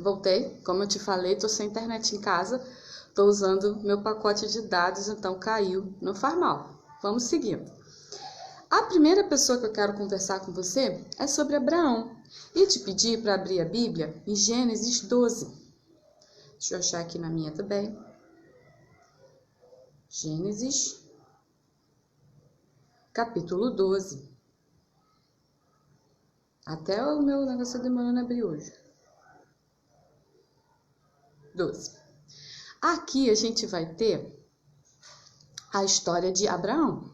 Voltei, como eu te falei, tô sem internet em casa, tô usando meu pacote de dados, então caiu, não faz mal. Vamos seguindo. A primeira pessoa que eu quero conversar com você é sobre Abraão e te pedir para abrir a Bíblia em Gênesis 12. Deixa eu achar aqui na minha também. Gênesis, capítulo 12. Até o meu negócio demorando a abrir hoje. 12. Aqui a gente vai ter a história de Abraão.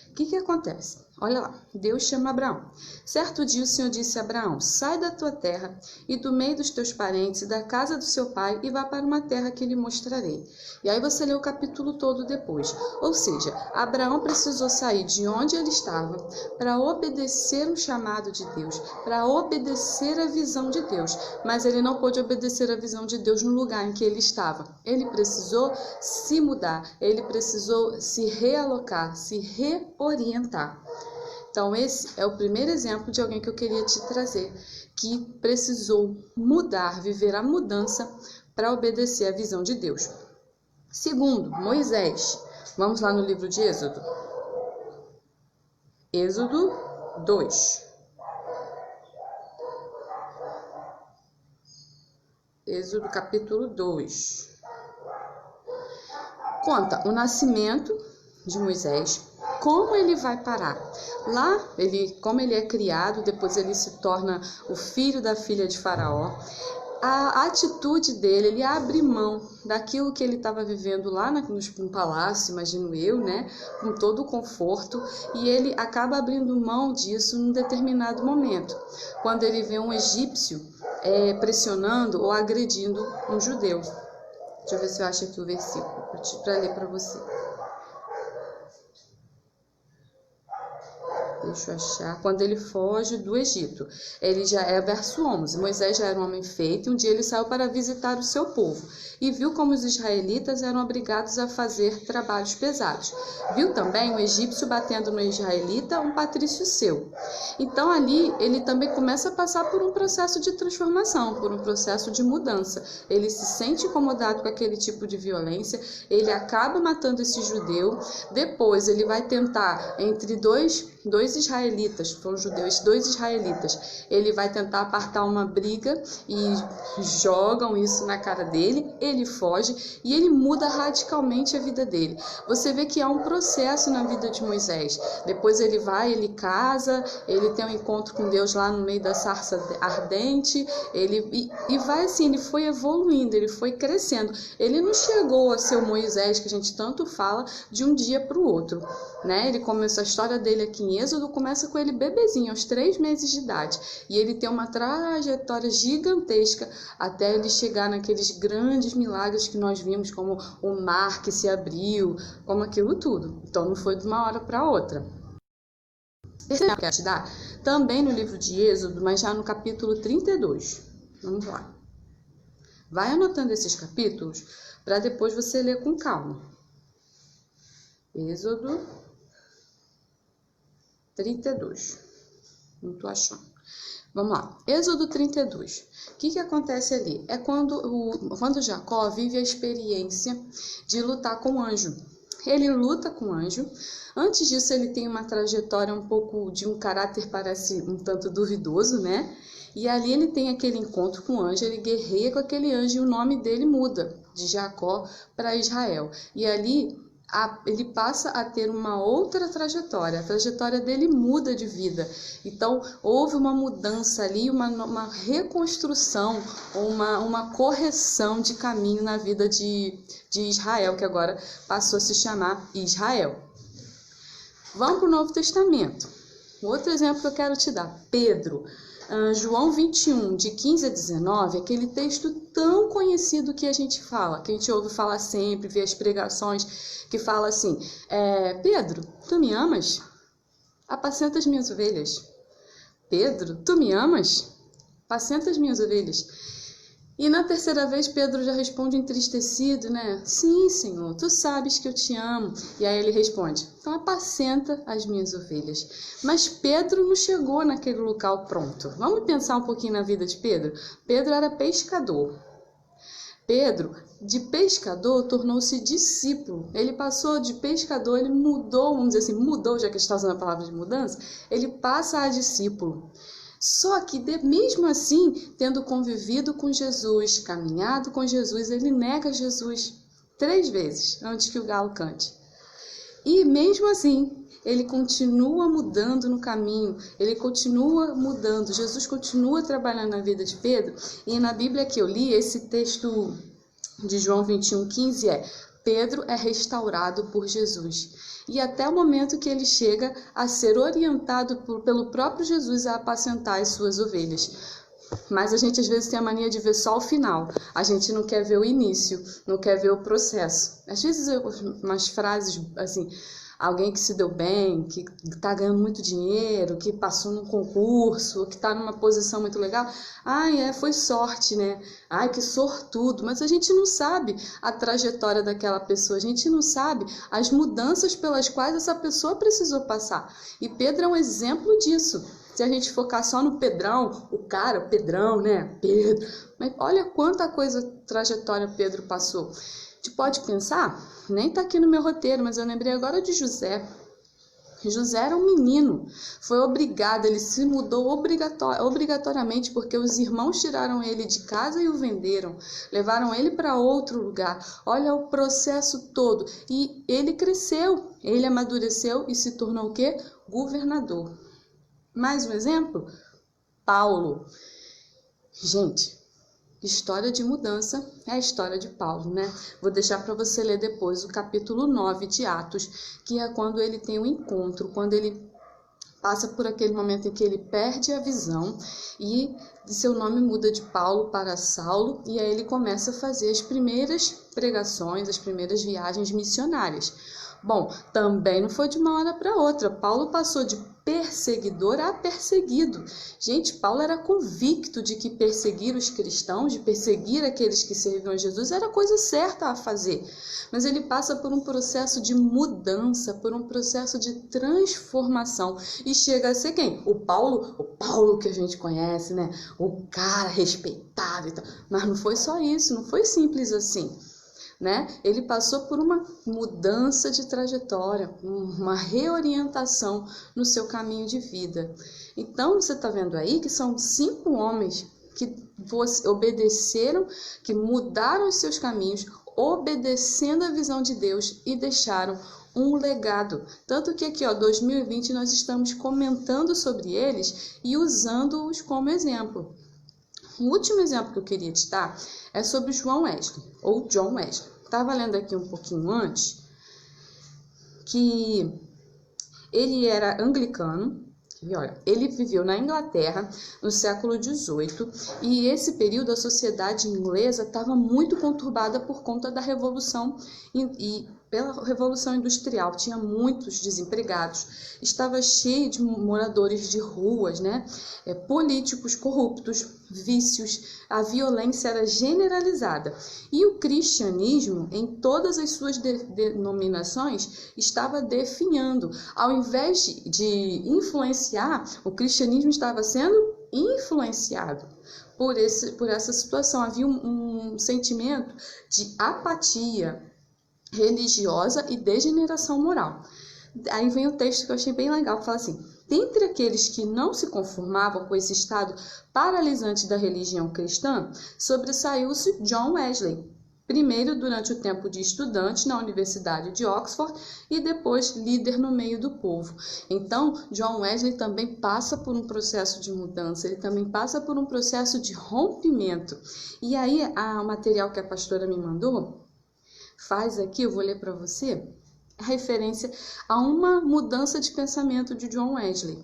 O que acontece? Olha lá, Deus chama Abraão. Certo dia o Senhor disse a Abraão: sai da tua terra e do meio dos teus parentes e da casa do seu pai e vá para uma terra que lhe mostrarei. E aí você lê o capítulo todo depois. Ou seja, Abraão precisou sair de onde ele estava para obedecer um chamado de Deus, para obedecer a visão de Deus. Mas ele não pôde obedecer a visão de Deus no lugar em que ele estava. Ele precisou se mudar, ele precisou se realocar, se reorientar. Então, esse é o primeiro exemplo de alguém que eu queria te trazer, que precisou mudar, viver a mudança para obedecer à visão de Deus. Segundo, Moisés. Vamos lá no livro de Êxodo. Êxodo 2. Êxodo capítulo 2. Conta o nascimento de Moisés, como ele vai parar. Lá, como ele é criado, depois ele se torna o filho da filha de Faraó. A atitude dele, ele abre mão daquilo que ele estava vivendo lá no palácio, imagino eu, né? Com todo o conforto, e ele acaba abrindo mão disso num determinado momento, quando ele vê um egípcio pressionando ou agredindo um judeu. Deixa eu ver se eu acho aqui o versículo para ler para você. Deixa eu achar. Quando ele foge do Egito. Ele já é verso 11. Moisés já era um homem feito e um dia ele saiu para visitar o seu povo. E viu como os israelitas eram obrigados a fazer trabalhos pesados. Viu também um egípcio batendo no israelita, um patrício seu. Então ali ele também começa a passar por um processo de transformação, por um processo de mudança. Ele se sente incomodado com aquele tipo de violência, ele acaba matando esse judeu. Depois ele vai tentar, entre dois israelitas, foram judeus, 2 israelitas, ele vai tentar apartar uma briga e jogam isso na cara dele, ele foge e ele muda radicalmente a vida dele. Você vê que há um processo na vida de Moisés. Depois ele vai, ele casa, ele tem um encontro com Deus lá no meio da sarça ardente, e vai assim, ele foi evoluindo, ele foi crescendo. Ele não chegou a ser o Moisés que a gente tanto fala de um dia para o outro, né? Ele começou a história dele aqui em Êxodo, começa com ele bebezinho, aos 3 meses de idade. E ele tem uma trajetória gigantesca até ele chegar naqueles grandes milagres que nós vimos, como o mar que se abriu, como aquilo tudo. Então não foi de uma hora para outra. Terceiro que eu quero te dar, também no livro de Êxodo, mas já no capítulo 32. Vamos lá. Vai anotando esses capítulos para depois você ler com calma. Êxodo 32. Não tô achando. Vamos lá. Êxodo 32. O que acontece ali? É quando Jacó vive a experiência de lutar com o anjo. Ele luta com o anjo. Antes disso, ele tem uma trajetória um pouco de um caráter, parece um tanto duvidoso, né? E ali ele tem aquele encontro com o anjo, ele guerreia com aquele anjo e o nome dele muda de Jacó para Israel. E ali ele passa a ter uma outra trajetória, a trajetória dele muda de vida. Então, houve uma mudança ali, uma reconstrução, uma correção de caminho na vida de Israel, que agora passou a se chamar Israel. Vamos para o Novo Testamento. Outro exemplo que eu quero te dar, Pedro. João 21, de 15 a 19, aquele texto tão conhecido que a gente fala, que a gente ouve falar sempre, vê as pregações, que fala assim, Pedro, tu me amas? Apacenta as minhas ovelhas. Pedro, tu me amas? Apacenta as minhas ovelhas. E na terceira vez Pedro já responde entristecido, né? Sim, Senhor, tu sabes que eu te amo. E aí ele responde, então apacenta as minhas ovelhas. Mas Pedro não chegou naquele local pronto. Vamos pensar um pouquinho na vida de Pedro? Pedro era pescador. Pedro, de pescador, tornou-se discípulo. Ele passou de pescador, ele mudou, vamos dizer assim, mudou, já que a gente está usando a palavra de mudança, ele passa a discípulo. Só que, mesmo assim, tendo convivido com Jesus, caminhado com Jesus, ele nega Jesus 3 vezes antes que o galo cante. E mesmo assim, ele continua mudando no caminho, ele continua mudando. Jesus continua trabalhando na vida de Pedro. E na Bíblia que eu li, esse texto de João 21:15 Pedro é restaurado por Jesus. E até o momento que ele chega a ser orientado pelo próprio Jesus a apacentar as suas ovelhas. Mas a gente às vezes tem a mania de ver só o final. A gente não quer ver o início, não quer ver o processo. Às vezes umas frases assim, alguém que se deu bem, que está ganhando muito dinheiro, que passou num concurso, que está numa posição muito legal. Foi sorte, né? Que sortudo. Mas a gente não sabe a trajetória daquela pessoa, a gente não sabe as mudanças pelas quais essa pessoa precisou passar. E Pedro é um exemplo disso. Se a gente focar só no Pedrão, o Pedrão, né? Pedro. Mas olha quanta trajetória Pedro passou. A gente pode pensar, nem está aqui no meu roteiro, mas eu lembrei agora de José. José era um menino, foi obrigado, ele se mudou obrigatoriamente porque os irmãos tiraram ele de casa e o venderam, levaram ele para outro lugar. Olha o processo todo. E ele cresceu, ele amadureceu e se tornou o quê? Governador. Mais um exemplo? Paulo. Gente, história de mudança é a história de Paulo, né? Vou deixar para você ler depois o capítulo 9 de Atos, que é quando ele tem um encontro, quando ele passa por aquele momento em que ele perde a visão e seu nome muda de Paulo para Saulo, e aí ele começa a fazer as primeiras pregações, as primeiras viagens missionárias. Bom, também não foi de uma hora para outra. Paulo passou de perseguidor a perseguido. Gente, Paulo era convicto de que perseguir os cristãos, de perseguir aqueles que serviam a Jesus, era a coisa certa a fazer. Mas ele passa por um processo de mudança, por um processo de transformação. E chega a ser quem? O Paulo que a gente conhece, né? O cara respeitado e tal. Mas não foi só isso, não foi simples assim. Né? Ele passou por uma mudança de trajetória, uma reorientação no seu caminho de vida. Então, você está vendo aí que são 5 homens que obedeceram, que mudaram os seus caminhos, obedecendo a visão de Deus e deixaram um legado. Tanto que aqui, 2020, nós estamos comentando sobre eles e usando-os como exemplo. O último exemplo que eu queria te dar é sobre João Wesley, ou John Wesley. Estava lendo aqui um pouquinho antes que ele era anglicano. E olha, ele viveu na Inglaterra no século XVIII e esse período a sociedade inglesa estava muito conturbada por conta da Revolução e pela Revolução Industrial. Tinha muitos desempregados, estava cheio de moradores de ruas, né? Políticos corruptos, vícios, a violência era generalizada. E o cristianismo, em todas as suas denominações, estava definhando. Ao invés de influenciar, o cristianismo estava sendo influenciado por essa situação. Havia um sentimento de apatia religiosa e degeneração moral. Aí vem o texto que eu achei bem legal, que fala assim: dentre aqueles que não se conformavam com esse estado paralisante da religião cristã, sobressaiu-se John Wesley, primeiro durante o tempo de estudante na Universidade de Oxford e depois líder no meio do povo. Então, John Wesley também passa por um processo de mudança, ele também passa por um processo de rompimento. E aí, o material que a pastora me mandou faz aqui, eu vou ler para você, referência a uma mudança de pensamento de John Wesley.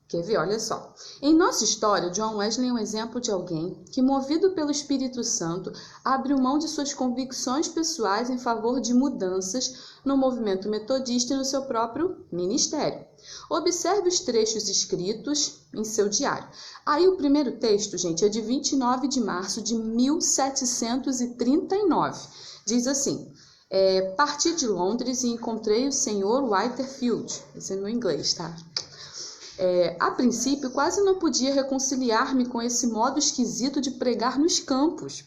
Quer ver? Olha só. Em nossa história, John Wesley é um exemplo de alguém que, movido pelo Espírito Santo, abriu mão de suas convicções pessoais em favor de mudanças no movimento metodista e no seu próprio ministério. Observe os trechos escritos em seu diário. Aí o primeiro texto, gente, é de 29 de março de 1739. Diz assim: parti de Londres e encontrei o senhor Whitefield. Esse é meu inglês, tá? A princípio, quase não podia reconciliar-me com esse modo esquisito de pregar nos campos.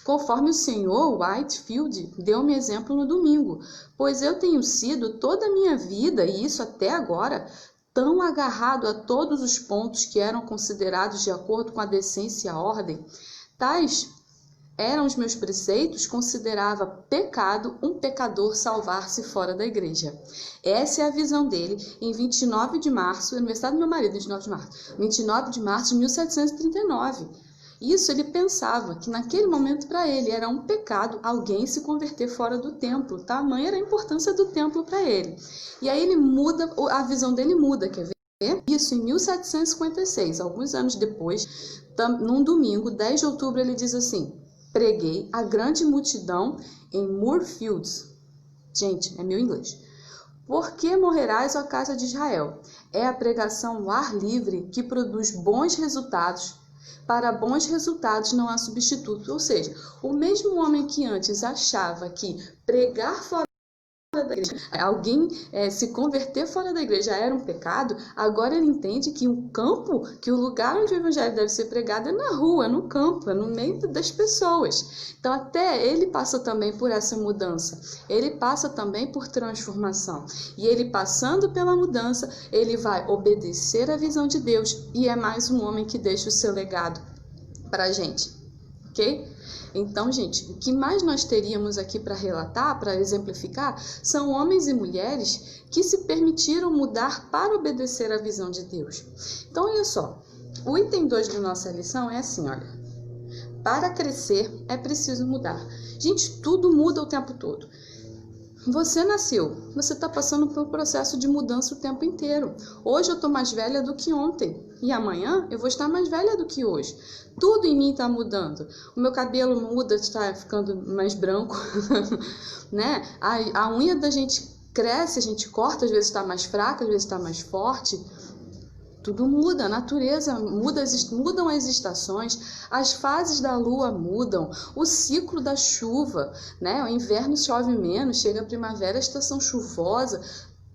Conforme o senhor Whitefield deu-me exemplo no domingo, pois eu tenho sido toda a minha vida, e isso até agora, tão agarrado a todos os pontos que eram considerados de acordo com a decência e a ordem. Tais eram os meus preceitos, considerava pecado um pecador salvar-se fora da igreja. Essa é a visão dele em 29 de março, aniversário do meu marido, 29 de março de 1739. Isso ele pensava que naquele momento para ele era um pecado alguém se converter fora do templo. Tamanha era a importância do templo para ele. E aí ele muda, a visão dele muda, quer ver? Isso em 1756, alguns anos depois, num domingo, 10 de outubro, ele diz assim: preguei a grande multidão em Moorfields. Gente, é meu inglês. Por que morrerás, ó casa de Israel? É a pregação ao ar livre que produz bons resultados. Para bons resultados não há substituto. Ou seja, o mesmo homem que antes achava que pregar fora da igreja, alguém se converter fora da igreja era um pecado, agora ele entende que o campo, que o lugar onde o evangelho deve ser pregado é na rua, no campo, é no meio das pessoas. Então até ele passa também por essa mudança, ele passa também por transformação, e ele passando pela mudança, ele vai obedecer à visão de Deus, e é mais um homem que deixa o seu legado para a gente, ok? Então, gente, o que mais nós teríamos aqui para relatar, para exemplificar, são homens e mulheres que se permitiram mudar para obedecer à visão de Deus. Então, olha só, o item 2 da nossa lição é assim, olha. Para crescer é preciso mudar. Gente, tudo muda o tempo todo. Você nasceu, você está passando por um processo de mudança o tempo inteiro. Hoje eu estou mais velha do que ontem e amanhã eu vou estar mais velha do que hoje. Tudo em mim está mudando. O meu cabelo muda, está ficando mais branco, né? A unha da gente cresce, a gente corta, às vezes está mais fraca, às vezes está mais forte. Tudo muda, a natureza muda, mudam as estações, as fases da lua mudam, o ciclo da chuva, né? O inverno chove menos, chega a primavera, a estação chuvosa,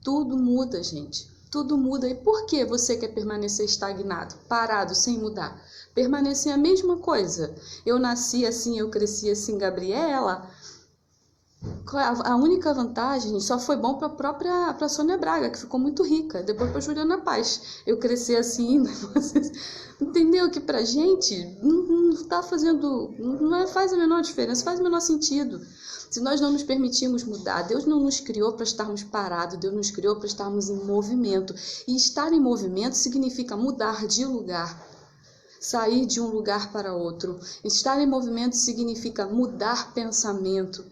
tudo muda, gente, tudo muda. E por que você quer permanecer estagnado, parado, sem mudar? Permanecer a mesma coisa. Eu nasci assim, eu cresci assim, Gabriela. A única vantagem só foi bom para a Sônia Braga, que ficou muito rica, depois para Juliana Paz. Eu cresci assim, entendeu? Que pra gente não tá fazendo, não faz a menor diferença, faz o menor sentido. Se nós não nos permitirmos mudar, Deus não nos criou para estarmos parados, Deus nos criou para estarmos em movimento. E estar em movimento significa mudar de lugar. Sair de um lugar para outro. Estar em movimento significa mudar pensamento.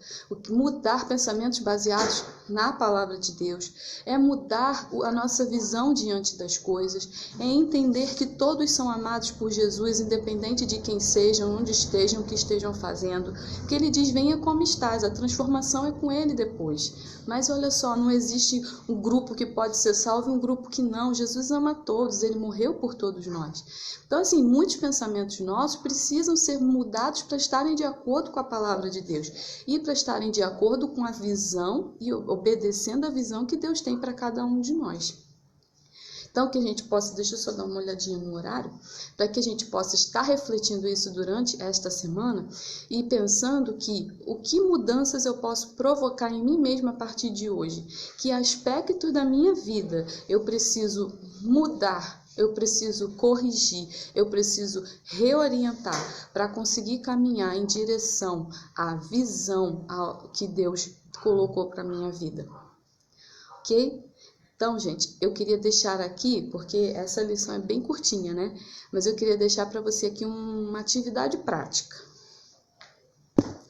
Mudar pensamentos baseados na palavra de Deus. É mudar a nossa visão diante das coisas. É entender que todos são amados por Jesus, independente de quem sejam, onde estejam, o que estejam fazendo. Porque ele diz, venha como estás. A transformação é com ele depois. Mas olha só, não existe um grupo que pode ser salvo e um grupo que não. Jesus ama todos, ele morreu por todos nós. Então, assim, muitos pensamentos nossos precisam ser mudados para estarem de acordo com a palavra de Deus e para estarem de acordo com a visão e obedecendo a visão que Deus tem para cada um de nós. Então, que a gente possa, deixa eu só dar uma olhadinha no horário, para que a gente possa estar refletindo isso durante esta semana e pensando o que mudanças eu posso provocar em mim mesma a partir de hoje, que aspectos da minha vida eu preciso mudar, eu preciso corrigir, eu preciso reorientar para conseguir caminhar em direção à visão que Deus colocou para a minha vida. Ok? Então, gente, eu queria deixar aqui, porque essa lição é bem curtinha, né? Mas eu queria deixar para você aqui uma atividade prática.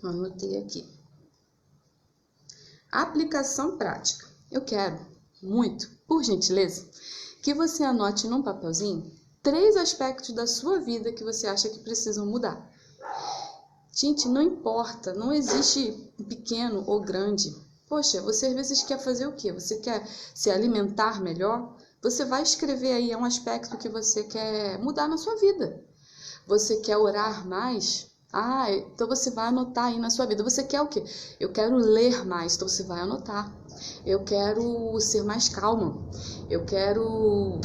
Anotei aqui. Aplicação prática. Eu quero muito, por gentileza, que você anote num papelzinho 3 aspectos da sua vida que você acha que precisam mudar. Gente, não importa, não existe pequeno ou grande. Poxa, você às vezes quer fazer o quê? Você quer se alimentar melhor? Você vai escrever aí, é um aspecto que você quer mudar na sua vida. Você quer orar mais? Então você vai anotar aí na sua vida. Você quer o quê? Eu quero ler mais, então você vai anotar. Eu quero ser mais calma. Eu quero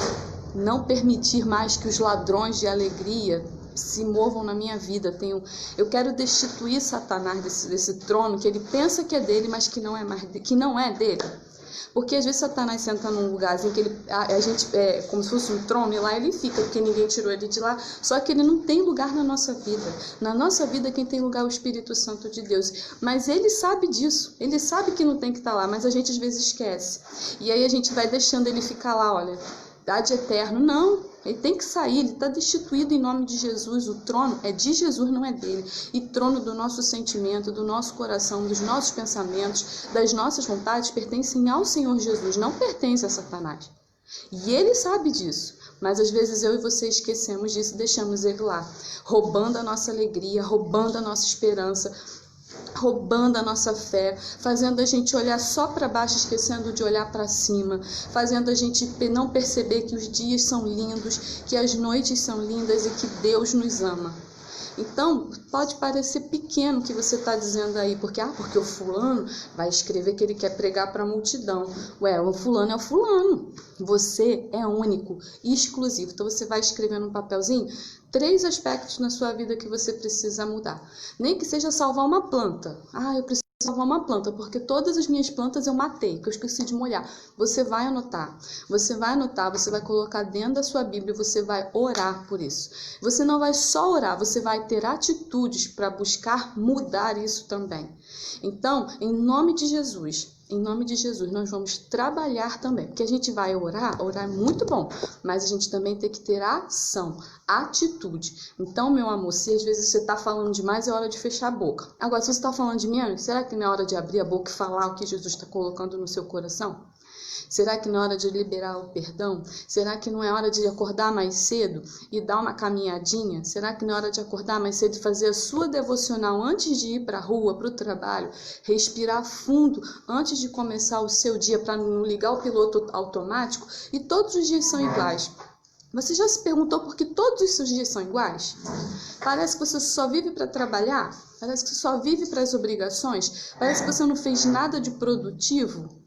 não permitir mais que os ladrões de alegria se movam na minha vida. Eu quero destituir Satanás desse trono que ele pensa que é dele, mas que não é dele. Porque às vezes Satanás senta num lugarzinho que a gente é como se fosse um trono e lá ele fica, porque ninguém tirou ele de lá. Só que ele não tem lugar na nossa vida. Na nossa vida quem tem lugar é o Espírito Santo de Deus. Mas ele sabe disso. Ele sabe que não tem que estar lá, mas a gente às vezes esquece. E aí a gente vai deixando ele ficar lá, olha, idade eterno. Não. Ele tem que sair, ele está destituído em nome de Jesus. O trono é de Jesus, não é dele. E trono do nosso sentimento, do nosso coração, dos nossos pensamentos, das nossas vontades, pertencem ao Senhor Jesus, não pertence a Satanás. E ele sabe disso. Mas às vezes eu e você esquecemos disso e deixamos ele lá, roubando a nossa alegria, roubando a nossa esperança, roubando a nossa fé, fazendo a gente olhar só para baixo, esquecendo de olhar para cima, fazendo a gente não perceber que os dias são lindos, que as noites são lindas e que Deus nos ama. Então, pode parecer pequeno o que você está dizendo aí, porque o fulano vai escrever que ele quer pregar para a multidão. O fulano é o fulano. Você é único e exclusivo. Então, você vai escrever num papelzinho 3 aspectos na sua vida que você precisa mudar. Nem que seja salvar uma planta. Eu preciso salvar uma planta, porque todas as minhas plantas eu matei, que eu esqueci de molhar. Você vai anotar, você vai colocar dentro da sua Bíblia, você vai orar por isso. Você não vai só orar, você vai ter atitudes para buscar mudar isso também. Então, em nome de Jesus, nós vamos trabalhar também, porque a gente vai orar é muito bom, mas a gente também tem que ter ação, atitude. Então, meu amor, se às vezes você está falando demais, é hora de fechar a boca. Agora, se você está falando de mim, será que não é hora de abrir a boca e falar o que Jesus está colocando no seu coração? Será que não é hora de liberar o perdão? Será que não é hora de acordar mais cedo e dar uma caminhadinha? Será que não é hora de acordar mais cedo e fazer a sua devocional antes de ir para a rua, para o trabalho? Respirar fundo antes de começar o seu dia para não ligar o piloto automático? E todos os dias são iguais. Você já se perguntou por que todos os seus dias são iguais? Parece que você só vive para trabalhar? Parece que você só vive para as obrigações? Parece que você não fez nada de produtivo?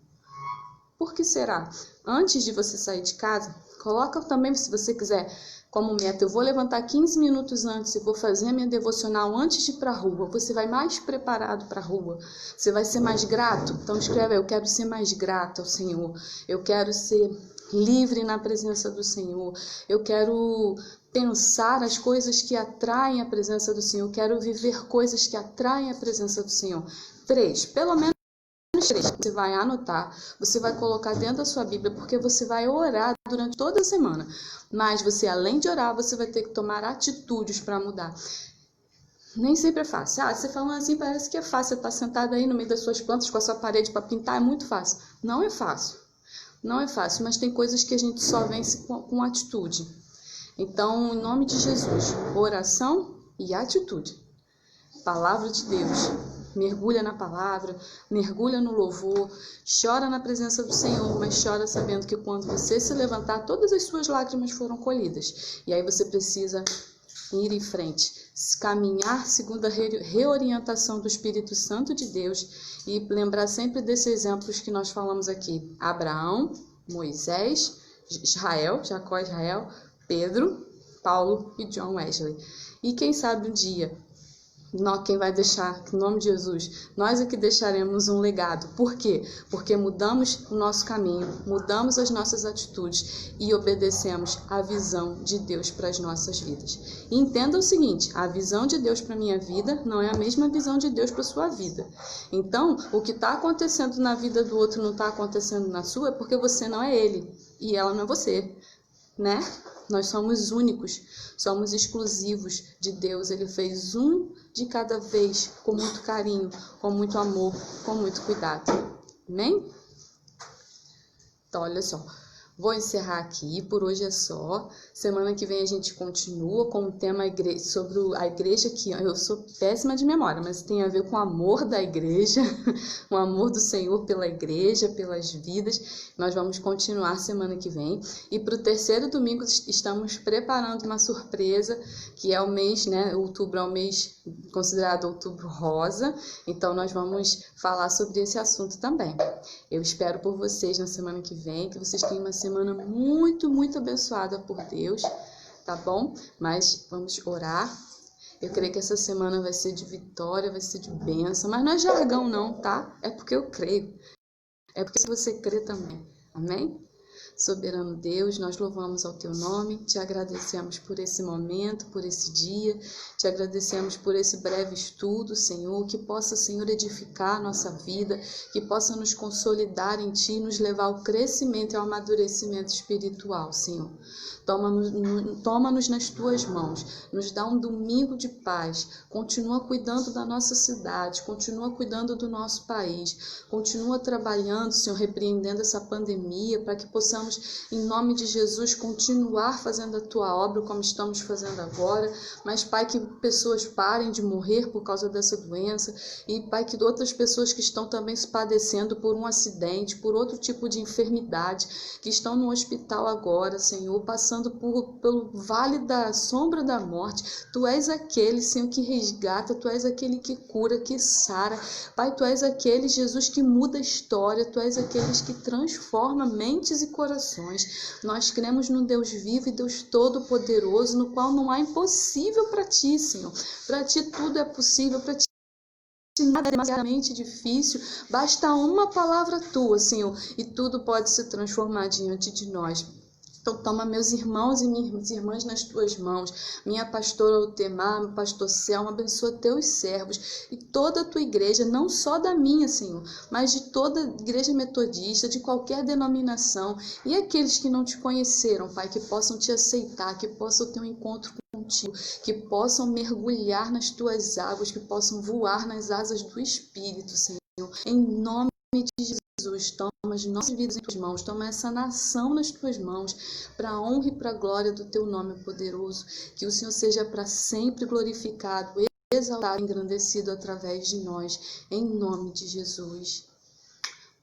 Por que será? Antes de você sair de casa, coloca também, se você quiser, como meta, eu vou levantar 15 minutos antes e vou fazer a minha devocional antes de ir para a rua. Você vai mais preparado para a rua. Você vai ser mais grato. Então escreve, eu quero ser mais grato ao Senhor. Eu quero ser livre na presença do Senhor. Eu quero pensar as coisas que atraem a presença do Senhor. Eu quero viver coisas que atraem a presença do Senhor. 3, pelo menos 3, você vai anotar, você vai colocar dentro da sua Bíblia, porque você vai orar durante toda a semana. Mas você, além de orar, você vai ter que tomar atitudes para mudar. Nem sempre é fácil. Você falando assim parece que é fácil. Você está sentado aí no meio das suas plantas com a sua parede para pintar, é muito fácil. Não é fácil. Não é fácil, mas tem coisas que a gente só vence com atitude. Então, em nome de Jesus, oração e atitude. Palavra de Deus. Mergulha na palavra, mergulha no louvor, chora na presença do Senhor, mas chora sabendo que quando você se levantar, todas as suas lágrimas foram colhidas. E aí você precisa ir em frente, caminhar segundo a reorientação do Espírito Santo de Deus e lembrar sempre desses exemplos que nós falamos aqui. Abraão, Moisés, Jacó, Israel, Pedro, Paulo e John Wesley. E quem sabe um dia, quem vai deixar, em nome de Jesus, nós é que deixaremos um legado. Por quê? Porque mudamos o nosso caminho, mudamos as nossas atitudes e obedecemos a visão de Deus para as nossas vidas. E entenda o seguinte, a visão de Deus para a minha vida não é a mesma visão de Deus para a sua vida. Então, o que está acontecendo na vida do outro não está acontecendo na sua é porque você não é ele e ela não é você, né? Nós somos únicos, somos exclusivos de Deus. Ele fez um de cada vez, com muito carinho, com muito amor, com muito cuidado. Amém? Então, olha só. Vou encerrar aqui, por hoje é só. Semana que vem a gente continua com o tema sobre a igreja, que eu sou péssima de memória, mas tem a ver com o amor da igreja, o amor do Senhor pela igreja, pelas vidas. Nós vamos continuar semana que vem. E para o terceiro domingo estamos preparando uma surpresa, que é o mês, né? Outubro é o mês considerado Outubro Rosa. Então nós vamos falar sobre esse assunto também. Eu espero por vocês na semana que vem, que vocês tenham uma semana muito, muito abençoada por Deus, tá bom? Mas vamos orar. Eu creio que essa semana vai ser de vitória, vai ser de bênção, mas não é jargão não, tá? É porque eu creio. É porque você crê também. Amém? Soberano Deus, nós louvamos ao Teu nome, te agradecemos por esse momento, por esse dia, te agradecemos por esse breve estudo, Senhor, que possa, Senhor, edificar a nossa vida, que possa nos consolidar em Ti, nos levar ao crescimento e ao amadurecimento espiritual, Senhor. Toma-nos nas Tuas mãos, nos dá um domingo de paz, continua cuidando da nossa cidade, continua cuidando do nosso país, continua trabalhando, Senhor, repreendendo essa pandemia, para que possamos, em nome de Jesus, continuar fazendo a Tua obra como estamos fazendo agora, mas, Pai, que pessoas parem de morrer por causa dessa doença e, Pai, que outras pessoas que estão também se padecendo por um acidente, por outro tipo de enfermidade, que estão no hospital agora, Senhor, passando pelo vale da sombra da morte. Tu és aquele, Senhor, que resgata, Tu és aquele que cura, que sara. Pai, Tu és aquele, Jesus, que muda a história, Tu és aqueles que transforma mentes e corações. Nós cremos no Deus vivo e Deus todo-poderoso, no qual não há impossível para Ti, Senhor. Para Ti tudo é possível, para Ti nada é demasiadamente difícil, basta uma palavra Tua, Senhor, e tudo pode se transformar diante de nós. Então toma meus irmãos e minhas irmãs nas Tuas mãos, minha pastora Altemar, meu pastor Selma, abençoa Teus servos e toda a Tua igreja, não só da minha, Senhor, mas de toda a igreja metodista, de qualquer denominação, e aqueles que não Te conheceram, Pai, que possam Te aceitar, que possam ter um encontro contigo, que possam mergulhar nas Tuas águas, que possam voar nas asas do Espírito, Senhor, em nome de Jesus. Toma as nossas vidas em Tuas mãos, toma essa nação nas Tuas mãos, para a honra e para a glória do Teu nome poderoso, que o Senhor seja para sempre glorificado, exaltado, engrandecido através de nós, em nome de Jesus.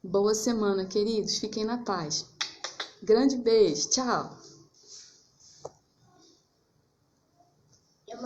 Boa semana, queridos, fiquem na paz. Grande beijo, tchau!